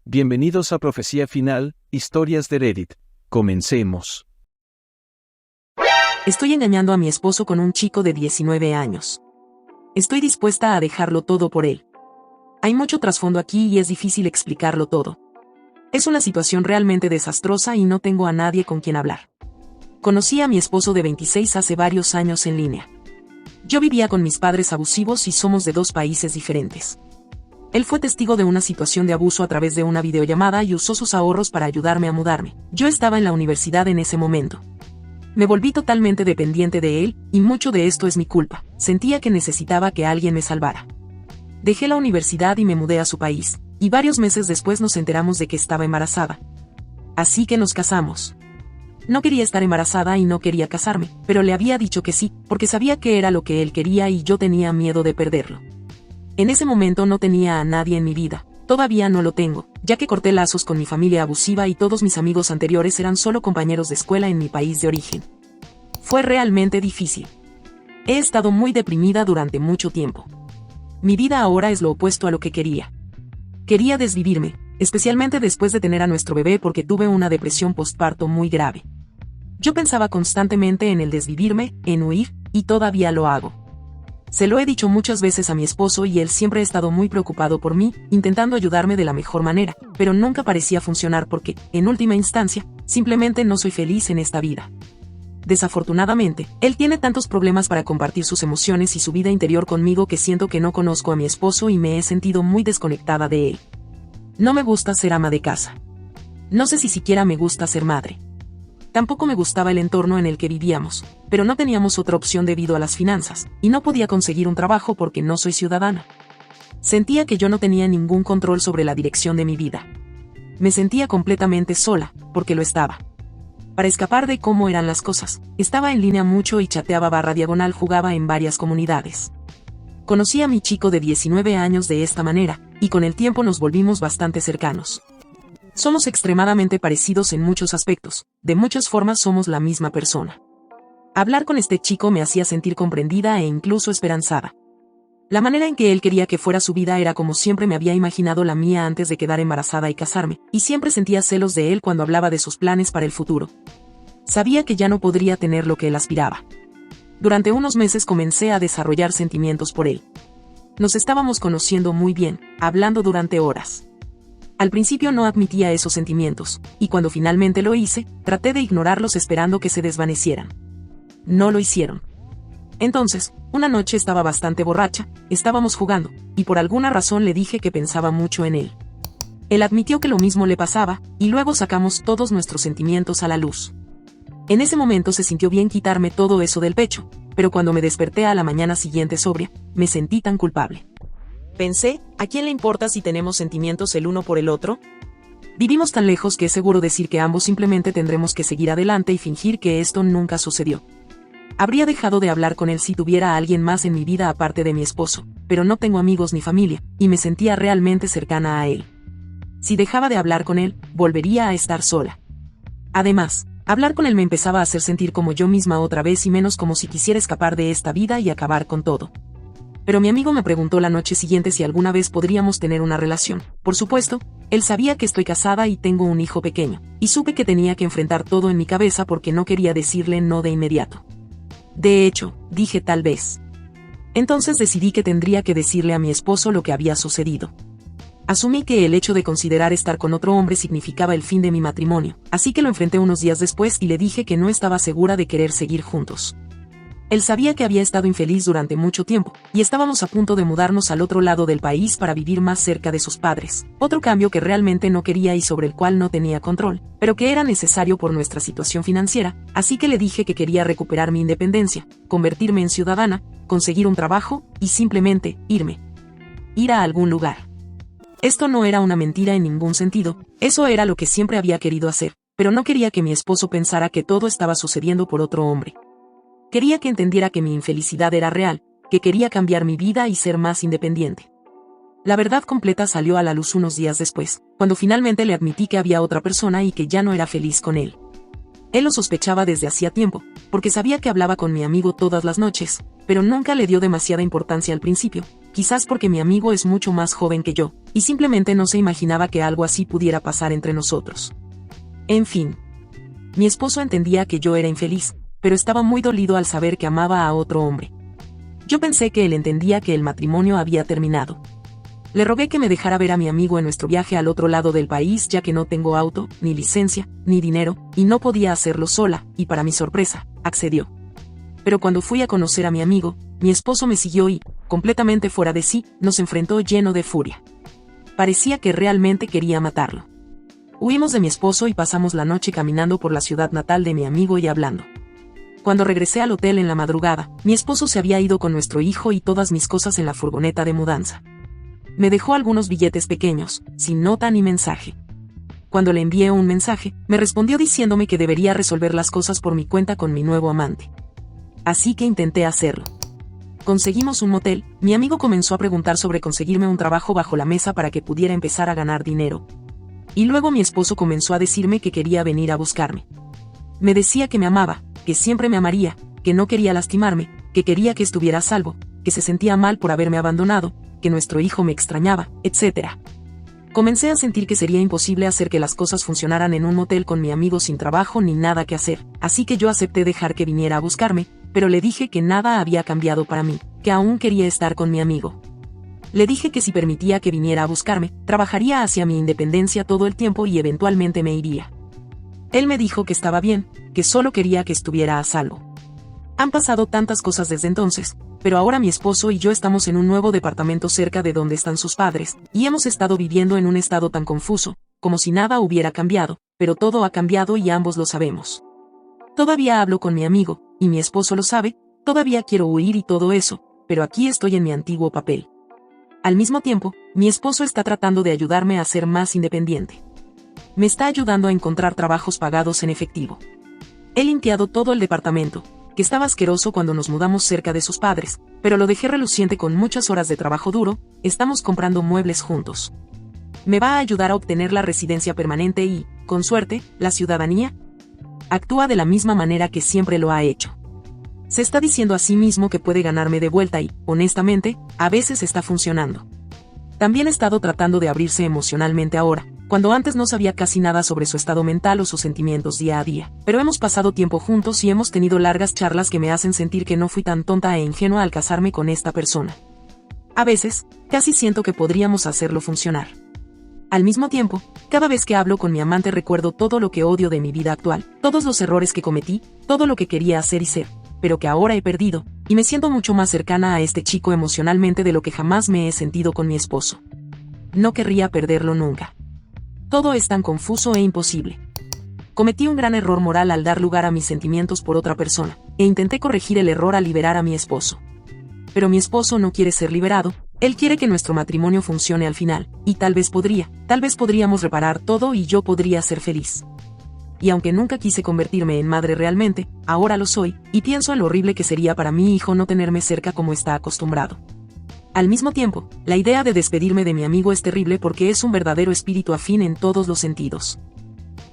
Bienvenidos a Profecía Final, Historias de Reddit. Comencemos. Estoy engañando a mi esposo con un chico de 19 años. Estoy dispuesta a dejarlo todo por él. Hay mucho trasfondo aquí y es difícil explicarlo todo. Es una situación realmente desastrosa y no tengo a nadie con quien hablar. Conocí a mi esposo de 26 hace varios años en línea. Yo vivía con mis padres abusivos y somos de dos países diferentes. Él fue testigo de una situación de abuso a través de una videollamada y usó sus ahorros para ayudarme a mudarme. Yo estaba en la universidad en ese momento. Me volví totalmente dependiente de él, y mucho de esto es mi culpa. Sentía que necesitaba que alguien me salvara. Dejé la universidad y me mudé a su país, y varios meses después nos enteramos de que estaba embarazada. Así que nos casamos. No quería estar embarazada y no quería casarme, pero le había dicho que sí, porque sabía que era lo que él quería y yo tenía miedo de perderlo. En ese momento no tenía a nadie en mi vida, todavía no lo tengo, ya que corté lazos con mi familia abusiva y todos mis amigos anteriores eran solo compañeros de escuela en mi país de origen. Fue realmente difícil. He estado muy deprimida durante mucho tiempo. Mi vida ahora es lo opuesto a lo que quería. Quería desvivirme, especialmente después de tener a nuestro bebé porque tuve una depresión postparto muy grave. Yo pensaba constantemente en el desvivirme, en huir, y todavía lo hago. Se lo he dicho muchas veces a mi esposo y él siempre ha estado muy preocupado por mí, intentando ayudarme de la mejor manera, pero nunca parecía funcionar porque, en última instancia, simplemente no soy feliz en esta vida. Desafortunadamente, él tiene tantos problemas para compartir sus emociones y su vida interior conmigo que siento que no conozco a mi esposo y me he sentido muy desconectada de él. No me gusta ser ama de casa. No sé si siquiera me gusta ser madre. Tampoco me gustaba el entorno en el que vivíamos, pero no teníamos otra opción debido a las finanzas, y no podía conseguir un trabajo porque no soy ciudadana. Sentía que yo no tenía ningún control sobre la dirección de mi vida. Me sentía completamente sola, porque lo estaba. Para escapar de cómo eran las cosas, estaba en línea mucho y chateaba /diagonal jugaba en varias comunidades. Conocí a mi chico de 19 años de esta manera, y con el tiempo nos volvimos bastante cercanos. Somos extremadamente parecidos en muchos aspectos, de muchas formas somos la misma persona. Hablar con este chico me hacía sentir comprendida e incluso esperanzada. La manera en que él quería que fuera su vida era como siempre me había imaginado la mía antes de quedar embarazada y casarme, y siempre sentía celos de él cuando hablaba de sus planes para el futuro. Sabía que ya no podría tener lo que él aspiraba. Durante unos meses comencé a desarrollar sentimientos por él. Nos estábamos conociendo muy bien, hablando durante horas. Al principio no admitía esos sentimientos, y cuando finalmente lo hice, traté de ignorarlos esperando que se desvanecieran. No lo hicieron. Entonces, una noche estaba bastante borracha, estábamos jugando, y por alguna razón le dije que pensaba mucho en él. Él admitió que lo mismo le pasaba, y luego sacamos todos nuestros sentimientos a la luz. En ese momento se sintió bien quitarme todo eso del pecho, pero cuando me desperté a la mañana siguiente sobria, me sentí tan culpable. Pensé, ¿a quién le importa si tenemos sentimientos el uno por el otro? Vivimos tan lejos que es seguro decir que ambos simplemente tendremos que seguir adelante y fingir que esto nunca sucedió. Habría dejado de hablar con él si tuviera a alguien más en mi vida aparte de mi esposo, pero no tengo amigos ni familia, y me sentía realmente cercana a él. Si dejaba de hablar con él, volvería a estar sola. Además, hablar con él me empezaba a hacer sentir como yo misma otra vez y menos como si quisiera escapar de esta vida y acabar con todo. Pero mi amigo me preguntó la noche siguiente si alguna vez podríamos tener una relación. Por supuesto, él sabía que estoy casada y tengo un hijo pequeño, y supe que tenía que enfrentar todo en mi cabeza porque no quería decirle no de inmediato. De hecho, dije tal vez. Entonces decidí que tendría que decirle a mi esposo lo que había sucedido. Asumí que el hecho de considerar estar con otro hombre significaba el fin de mi matrimonio, así que lo enfrenté unos días después y le dije que no estaba segura de querer seguir juntos. Él sabía que había estado infeliz durante mucho tiempo, y estábamos a punto de mudarnos al otro lado del país para vivir más cerca de sus padres, otro cambio que realmente no quería y sobre el cual no tenía control, pero que era necesario por nuestra situación financiera, así que le dije que quería recuperar mi independencia, convertirme en ciudadana, conseguir un trabajo, y simplemente, irme. Ir a algún lugar. Esto no era una mentira en ningún sentido, eso era lo que siempre había querido hacer, pero no quería que mi esposo pensara que todo estaba sucediendo por otro hombre. Quería que entendiera que mi infelicidad era real, que quería cambiar mi vida y ser más independiente. La verdad completa salió a la luz unos días después, cuando finalmente le admití que había otra persona y que ya no era feliz con él. Él lo sospechaba desde hacía tiempo, porque sabía que hablaba con mi amigo todas las noches, pero nunca le dio demasiada importancia al principio, quizás porque mi amigo es mucho más joven que yo, y simplemente no se imaginaba que algo así pudiera pasar entre nosotros. En fin. Mi esposo entendía que yo era infeliz, pero estaba muy dolido al saber que amaba a otro hombre. Yo pensé que él entendía que el matrimonio había terminado. Le rogué que me dejara ver a mi amigo en nuestro viaje al otro lado del país, ya que no tengo auto, ni licencia, ni dinero, y no podía hacerlo sola, y para mi sorpresa, accedió. Pero cuando fui a conocer a mi amigo, mi esposo me siguió y, completamente fuera de sí, nos enfrentó lleno de furia. Parecía que realmente quería matarlo. Huimos de mi esposo y pasamos la noche caminando por la ciudad natal de mi amigo y hablando. Cuando regresé al hotel en la madrugada, mi esposo se había ido con nuestro hijo y todas mis cosas en la furgoneta de mudanza. Me dejó algunos billetes pequeños, sin nota ni mensaje. Cuando le envié un mensaje, me respondió diciéndome que debería resolver las cosas por mi cuenta con mi nuevo amante. Así que intenté hacerlo. Conseguimos un motel, mi amigo comenzó a preguntar sobre conseguirme un trabajo bajo la mesa para que pudiera empezar a ganar dinero. Y luego mi esposo comenzó a decirme que quería venir a buscarme. Me decía que me amaba, que siempre me amaría, que no quería lastimarme, que quería que estuviera a salvo, que se sentía mal por haberme abandonado, que nuestro hijo me extrañaba, etc. Comencé a sentir que sería imposible hacer que las cosas funcionaran en un motel con mi amigo sin trabajo ni nada que hacer, así que yo acepté dejar que viniera a buscarme, pero le dije que nada había cambiado para mí, que aún quería estar con mi amigo. Le dije que si permitía que viniera a buscarme, trabajaría hacia mi independencia todo el tiempo y eventualmente me iría. Él me dijo que estaba bien, que solo quería que estuviera a salvo. Han pasado tantas cosas desde entonces, pero ahora mi esposo y yo estamos en un nuevo departamento cerca de donde están sus padres, y hemos estado viviendo en un estado tan confuso, como si nada hubiera cambiado, pero todo ha cambiado y ambos lo sabemos. Todavía hablo con mi amigo, y mi esposo lo sabe, todavía quiero huir y todo eso, pero aquí estoy en mi antiguo papel. Al mismo tiempo, mi esposo está tratando de ayudarme a ser más independiente. Me está ayudando a encontrar trabajos pagados en efectivo. He limpiado todo el departamento, que estaba asqueroso cuando nos mudamos cerca de sus padres, pero lo dejé reluciente con muchas horas de trabajo duro. Estamos comprando muebles juntos. Me va a ayudar a obtener la residencia permanente y, con suerte, la ciudadanía. Actúa de la misma manera que siempre lo ha hecho. Se está diciendo a sí mismo que puede ganarme de vuelta y, honestamente, a veces está funcionando. También he estado tratando de abrirse emocionalmente ahora, cuando antes no sabía casi nada sobre su estado mental o sus sentimientos día a día, pero hemos pasado tiempo juntos y hemos tenido largas charlas que me hacen sentir que no fui tan tonta e ingenua al casarme con esta persona. A veces, casi siento que podríamos hacerlo funcionar. Al mismo tiempo, cada vez que hablo con mi amante recuerdo todo lo que odio de mi vida actual, todos los errores que cometí, todo lo que quería hacer y ser, pero que ahora he perdido, y me siento mucho más cercana a este chico emocionalmente de lo que jamás me he sentido con mi esposo. No querría perderlo nunca. Todo es tan confuso e imposible. Cometí un gran error moral al dar lugar a mis sentimientos por otra persona, e intenté corregir el error al liberar a mi esposo. Pero mi esposo no quiere ser liberado, él quiere que nuestro matrimonio funcione al final, y tal vez podríamos reparar todo y yo podría ser feliz. Y aunque nunca quise convertirme en madre realmente, ahora lo soy, y pienso en lo horrible que sería para mi hijo no tenerme cerca como está acostumbrado. Al mismo tiempo, la idea de despedirme de mi amigo es terrible porque es un verdadero espíritu afín en todos los sentidos.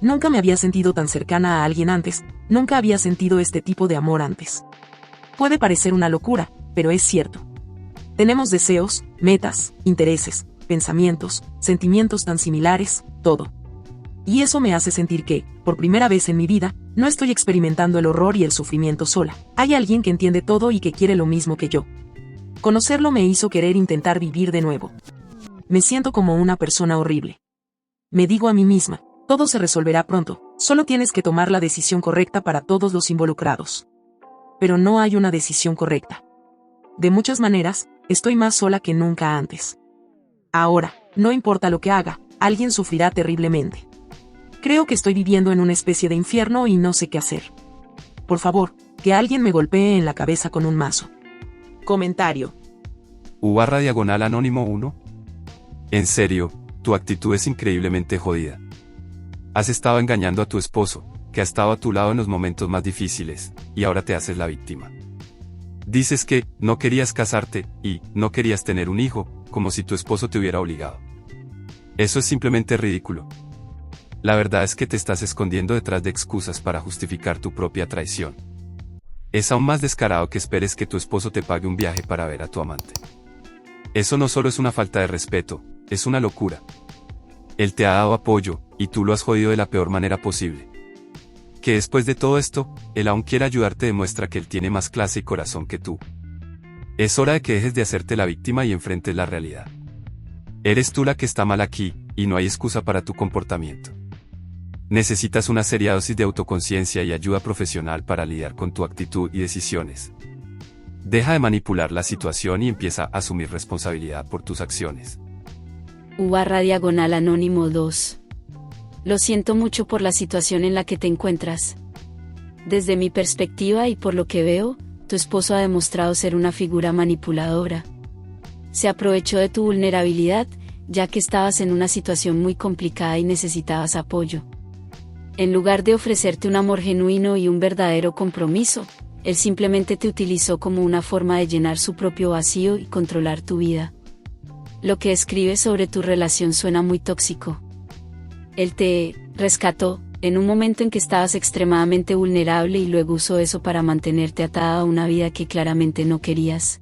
Nunca me había sentido tan cercana a alguien antes, nunca había sentido este tipo de amor antes. Puede parecer una locura, pero es cierto. Tenemos deseos, metas, intereses, pensamientos, sentimientos tan similares, todo. Y eso me hace sentir que, por primera vez en mi vida, no estoy experimentando el horror y el sufrimiento sola. Hay alguien que entiende todo y que quiere lo mismo que yo. Conocerlo me hizo querer intentar vivir de nuevo. Me siento como una persona horrible. Me digo a mí misma, todo se resolverá pronto, solo tienes que tomar la decisión correcta para todos los involucrados. Pero no hay una decisión correcta. De muchas maneras, estoy más sola que nunca antes. Ahora, no importa lo que haga, alguien sufrirá terriblemente. Creo que estoy viviendo en una especie de infierno y no sé qué hacer. Por favor, que alguien me golpee en la cabeza con un mazo. Comentario. U/Anónimo 1. En serio, tu actitud es increíblemente jodida. Has estado engañando a tu esposo, que ha estado a tu lado en los momentos más difíciles, y ahora te haces la víctima. Dices que no querías casarte y no querías tener un hijo, como si tu esposo te hubiera obligado. Eso es simplemente ridículo. La verdad es que te estás escondiendo detrás de excusas para justificar tu propia traición. Es aún más descarado que esperes que tu esposo te pague un viaje para ver a tu amante. Eso no solo es una falta de respeto, es una locura. Él te ha dado apoyo, y tú lo has jodido de la peor manera posible. Que después de todo esto, él aún quiere ayudarte demuestra que él tiene más clase y corazón que tú. Es hora de que dejes de hacerte la víctima y enfrentes la realidad. Eres tú la que está mal aquí, y no hay excusa para tu comportamiento. Necesitas una seria dosis de autoconciencia y ayuda profesional para lidiar con tu actitud y decisiones. Deja de manipular la situación y empieza a asumir responsabilidad por tus acciones. U/Anónimo 2. Lo siento mucho por la situación en la que te encuentras. Desde mi perspectiva y por lo que veo, tu esposo ha demostrado ser una figura manipuladora. Se aprovechó de tu vulnerabilidad, ya que estabas en una situación muy complicada y necesitabas apoyo. En lugar de ofrecerte un amor genuino y un verdadero compromiso, él simplemente te utilizó como una forma de llenar su propio vacío y controlar tu vida. Lo que escribes sobre tu relación suena muy tóxico. Él te rescató en un momento en que estabas extremadamente vulnerable y luego usó eso para mantenerte atada a una vida que claramente no querías.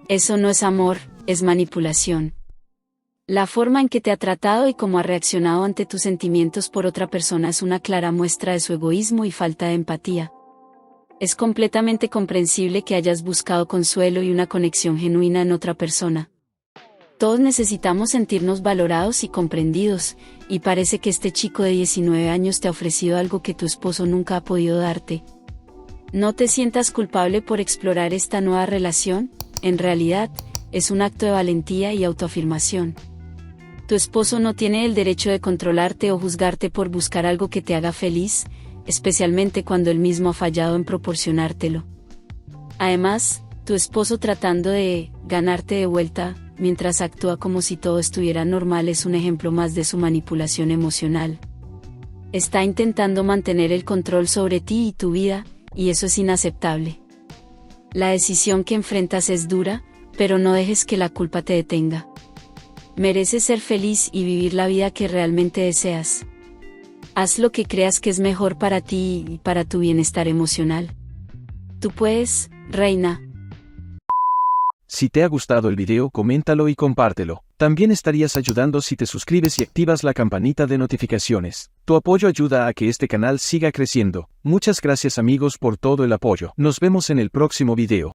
Eso no es amor, es manipulación. La forma en que te ha tratado y cómo ha reaccionado ante tus sentimientos por otra persona es una clara muestra de su egoísmo y falta de empatía. Es completamente comprensible que hayas buscado consuelo y una conexión genuina en otra persona. Todos necesitamos sentirnos valorados y comprendidos, y parece que este chico de 19 años te ha ofrecido algo que tu esposo nunca ha podido darte. No te sientas culpable por explorar esta nueva relación, en realidad, es un acto de valentía y autoafirmación. Tu esposo no tiene el derecho de controlarte o juzgarte por buscar algo que te haga feliz, especialmente cuando él mismo ha fallado en proporcionártelo. Además, tu esposo tratando de ganarte de vuelta, mientras actúa como si todo estuviera normal es un ejemplo más de su manipulación emocional. Está intentando mantener el control sobre ti y tu vida, y eso es inaceptable. La decisión que enfrentas es dura, pero no dejes que la culpa te detenga. Mereces ser feliz y vivir la vida que realmente deseas. Haz lo que creas que es mejor para ti y para tu bienestar emocional. Tú puedes, reina. Si te ha gustado el video, coméntalo y compártelo. También estarías ayudando si te suscribes y activas la campanita de notificaciones. Tu apoyo ayuda a que este canal siga creciendo. Muchas gracias amigos por todo el apoyo. Nos vemos en el próximo video.